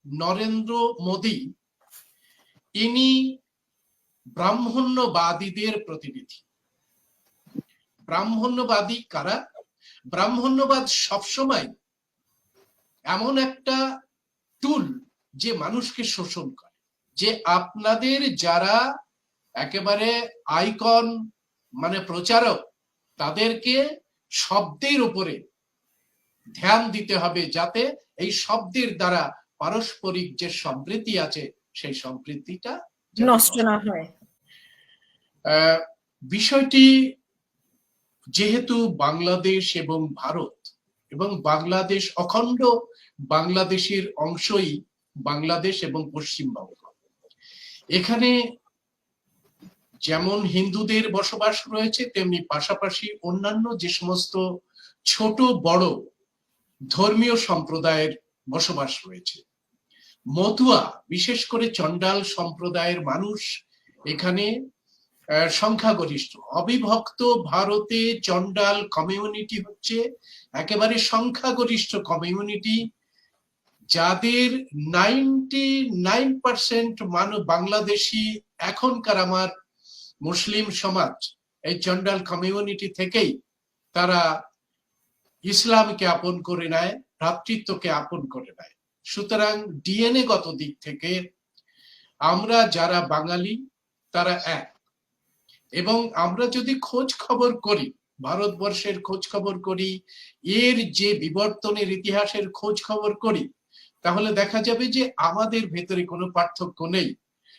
নরেন্দ্র মোদী ইনি ব্রাহ্মণ্যবাদীদের প্রতিনিধি। ব্রাহ্মণ্যবাদী কারা? ব্রাহ্মণ্যবাদ সবসময় এমন একটা টুল যে মানুষকে শোষণ করে, যে আপনাদের যারা একেবারে আইকন মানে প্রচারক, তাদেরকে শব্দের উপরে ধ্যান দিতে হবে যাতে এই শব্দের দ্বারা পারস্পরিক যে সম্প্রীতি আছে সেই সম্প্রীতিটা নষ্ট না হয়। বিষয়টি যেহেতু বাংলাদেশ এবং ভারত এবং বাংলাদেশ অখণ্ড বাংলাদেশের অংশই বাংলাদেশ এবং পশ্চিমবঙ্গ, এখানে যেমন হিন্দুদের বসবাস রয়েছে তেমনি পাশাপাশি অন্যান্য যে সমস্ত ছোট বড় ধর্মীয় সম্প্রদায়ের বসবাস রয়েছে। মতুয়া বিশেষ করে চন্ডাল সম্প্রদায়ের মানুষ এখানে সংখ্যাগরিষ্ঠ। অবিভক্ত ভারতে চন্ডাল কমিউনিটি হচ্ছে একেবারে সংখ্যাগরিষ্ঠ কমিউনিটি, যাদের 99% মানুষ বাংলাদেশি। এখনকার আমার মুসলিম সমাজ এই চন্ডাল কমিউনিটি থেকেই তারা ইসলামকে আপন করে নেয়, ভ্রাতৃত্বকে আপন করে নেয়। সুতরাং ডিএনএ গত দিক থেকে আমরা যারা বাঙালি তারা এক। এবং আমরা যদি খোঁজ খবর করি, ভারতবর্ষের খোঁজ খবর করি, এর যে বিবর্তনের ইতিহাসের খোঁজ খবর করি, তাহলে দেখা যাবে যে আমাদের ভেতরে কোনো পার্থক্য নেই।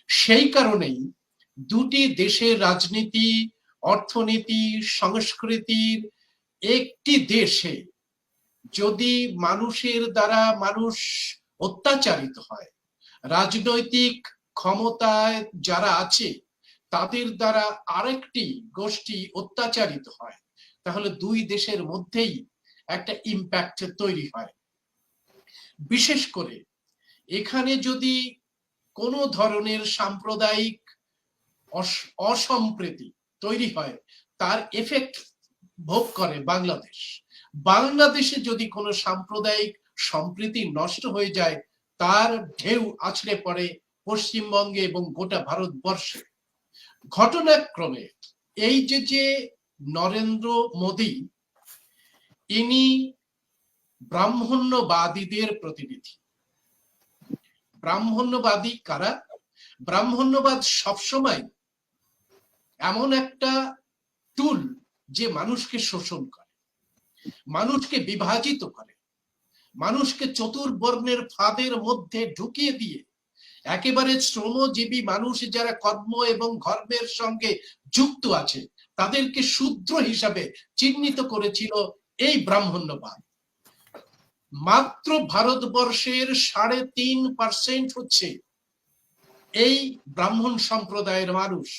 সেই কারণেই দুটি দেশের রাজনীতি, অর্থনীতি, সংস্কৃতির একটি দেশে যদি মানুষের দ্বারা মানুষ অত্যাচারিত হয়, রাজনৈতিক ক্ষমতায় যারা আছে তাদের দ্বারা আরেকটি গোষ্ঠী অত্যাচারিত হয়, তাহলে দুই দেশের মধ্যেই একটা ইম্প্যাক্ট তৈরি হয়। বিশেষ করে এখানে যদি কোনো ধরনের সাম্প্রদায়িক অসম্প্রীতি তৈরি হয়, তার এফেক্ট ভোগ করে বাংলাদেশ। বাংলাদেশে যদি কোনো সাম্প্রদায়িক সম্প্রীতি নষ্ট হয়ে যায়, তার ঢেউ আছড়ে পড়ে পশ্চিমবঙ্গে এবং গোটা ভারতবর্ষে। ঘটনাক্রমে এই যে নরেন্দ্র মোদী ইনি ব্রাহ্মণ্যবাদীদের প্রতিনিধি। ব্রাহ্মণ্যবাদী কারা? ব্রাহ্মণ্যবাদ সবসময় এমন একটা টুল যে মানুষকে শোষণ করে, মানুষকে বিভাজিত করে, মানুষকে চতুর্বর্ণের ফাঁদের মধ্যে ঢুকিয়ে দিয়ে একেবারে শ্রমজীবী মানুষ যারা কর্ম এবং ধর্মের সঙ্গে যুক্ত আছে তাদেরকে শূদ্র হিসাবে চিহ্নিত করেছিল এই ব্রাহ্মণ্যবাদ। মাত্র ভারতবর্ষের 3.5% হচ্ছে এই ব্রাহ্মণ সম্প্রদায়ের মানুষ,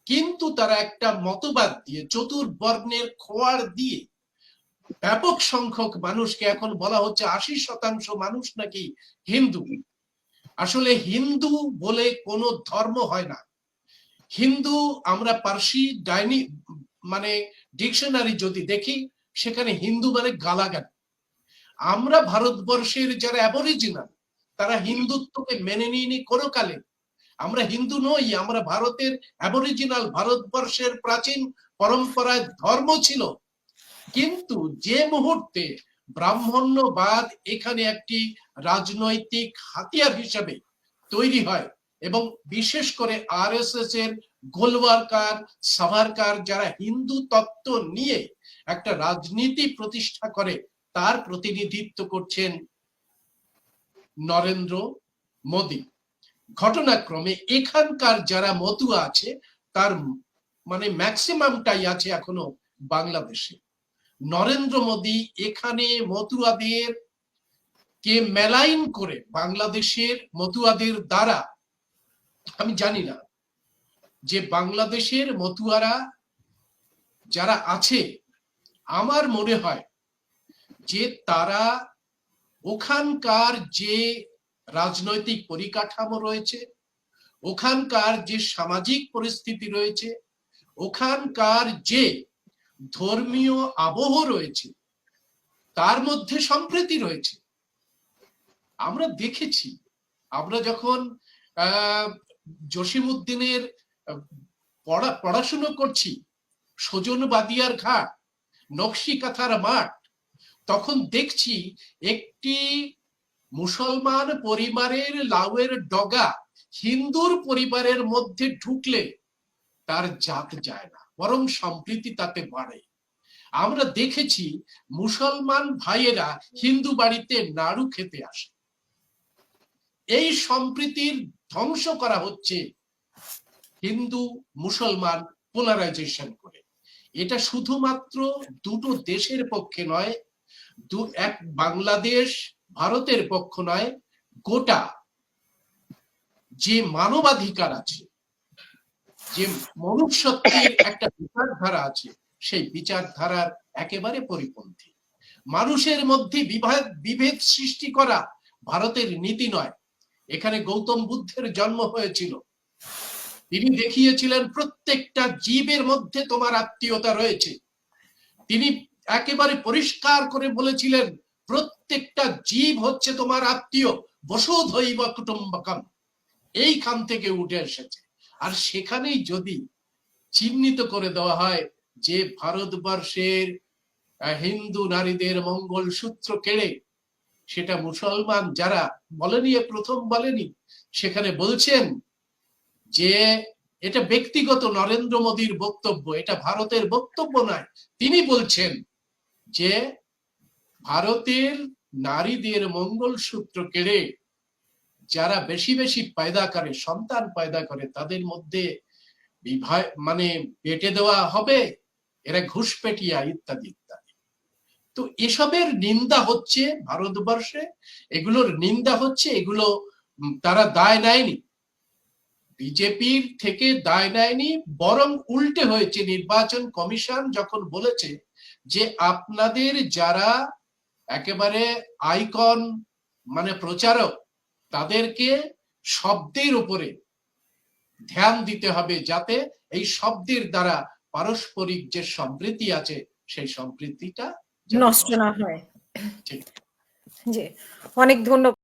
কিন্তু তারা একটা মতবাদ দিয়ে চতুর্বর্ণের খোয়ার দিয়ে ব্যাপক সংখ্যক মানুষকে, এখন বলা হচ্ছে 80% মানুষ নাকি হিন্দু। আসলে হিন্দু বলে কোনো ধর্ম হয় না। হিন্দু আমরা পার্সি মানে ডিকশনারি যদি দেখি, সেখানে হিন্দু মানে গালাগালি। আমরা ভারতবর্ষের যারা অ্যাবরিজিনাল তারা হিন্দুত্বকে মেনে নিইনি কোনো কালে। আমরা হিন্দু নই, আমরা ভারতের অ্যাবরিজিনাল, ভারতবর্ষের প্রাচীন পরম্পরায় ধর্ম ছিল। কিন্তু যে মুহূর্তে ব্রাহ্মণ্যবাদ এখানে একটি রাজনৈতিক হাতিয়ার হিসেবে তৈরি হয় এবং বিশেষ করে আরএসএস এর গোলওয়ারকার, সাভারকার যারা হিন্দু তত্ত্ব নিয়ে একটা রাজনীতি প্রতিষ্ঠা করে, তার প্রতিনিধিত্ব করছেন নরেন্দ্র মোদী। ঘটনাক্রমে এখানকার যারা মতুয়া আছে তার মানে ম্যাক্সিমামটাই আছে এখনো বাংলাদেশে। নরেন্দ্র মোদী এখানে মতুয়াদের কে মেলাইন করে বাংলাদেশের মতুয়াদের দ্বারা, আমি জানি না যে বাংলাদেশের মতুয়ারা যারা আছে, আমার মনে হয় যে তারা ওখানকার যে রাজনৈতিক পরিকাঠামো রয়েছে, ওখানকার যে সামাজিক পরিস্থিতি রয়েছে, ওখানকার যে ধর্মীয় আবহ রয়েছে, তার মধ্যে সম্প্রীতি রয়েছে। আমরা দেখেছি, আমরা যখন জসিমউদ্দিনের পড়াশুনো করছি, সজন বাদিয়ার ঘাট, নকশি কাঁথার মাঠ, তখন দেখছি একটি মুসলমান পরিবারের লাউয়ের ডগা হিন্দুর পরিবারের মধ্যে ঢুকলে তার জাত যায় না, বরং সম্প্রীতি তাতে বাড়ে। আমরা দেখেছি মুসলমান ভাইয়েরা হিন্দু বাড়িতে নাড়ু খেতে আসে। এই সম্প্রীতির ধ্বংস করা হচ্ছে হিন্দু মুসলমান পোলারাইজেশন করে। এটা শুধুমাত্র দুটো দেশের পক্ষে নয়, এক বাংলাদেশ ভারতের পক্ষ নয়, গোটা যে মানবাধিকার আছে, যে মনুষ্যত্বের একটা বিচারধারা আছে, সেই বিচারধারার একেবারে পরিপন্থী। মানুষের মধ্যে বিভেদ সৃষ্টি করা ভারতের নীতি নয়। এখানে গৌতম বুদ্ধের জন্ম হয়েছিল, তিনি দেখিয়েছিলেন প্রত্যেকটা জীবের মধ্যে তোমার আত্মীয়তা রয়েছে। তিনি একেবারে পরিষ্কার করে বলেছিলেন প্রত্যেকটা জীব হচ্ছে তোমার আত্মীয়, বসুধৈব কুটুম্বকম, এইখান থেকে উঠে এসেছে। আর সেখানেই যদি চিহ্নিত করে দেওয়া হয় যে ভারতবর্ষের হিন্দু নারীদের মঙ্গল সূত্র কেড়ে, সেটা মুসলমান যারা বলেনি, প্রথম বলেনি, সেখানে বলছেন যে এটা ব্যক্তিগত নরেন্দ্র মোদীর বক্তব্য, এটা ভারতের বক্তব্য নয়। তিনি বলছেন যে ভারতের নারীদের মঙ্গল সূত্র কেড়ে যারা বেশি বেশি পয়দা করে, সন্তান পয়দা করে, তাদের মধ্যে মানে পেটে দেওয়া হবে, এরা ঘুষপেটিয়া ইত্যাদি ইত্যাদি। তো এসবের নিন্দা হচ্ছে ভারতবর্ষে, এগুলোর নিন্দা হচ্ছে, এগুলো তারা দায় নেয়নি, বিজেপির থেকে দায় নেয়নি, বরং উল্টে হয়েছে। নির্বাচন কমিশন যখন বলেছে যে আপনাদের যারা একেবারে আইকন মানে প্রচারক, তাদেরকে শব্দের উপরে ধ্যান দিতে হবে, যাতে এই শব্দের দ্বারা পারস্পরিক যে সম্প্রীতি আছে সেই সম্প্রীতিটা নষ্ট না হয়। ঠিক। জি, অনেক ধন্যবাদ।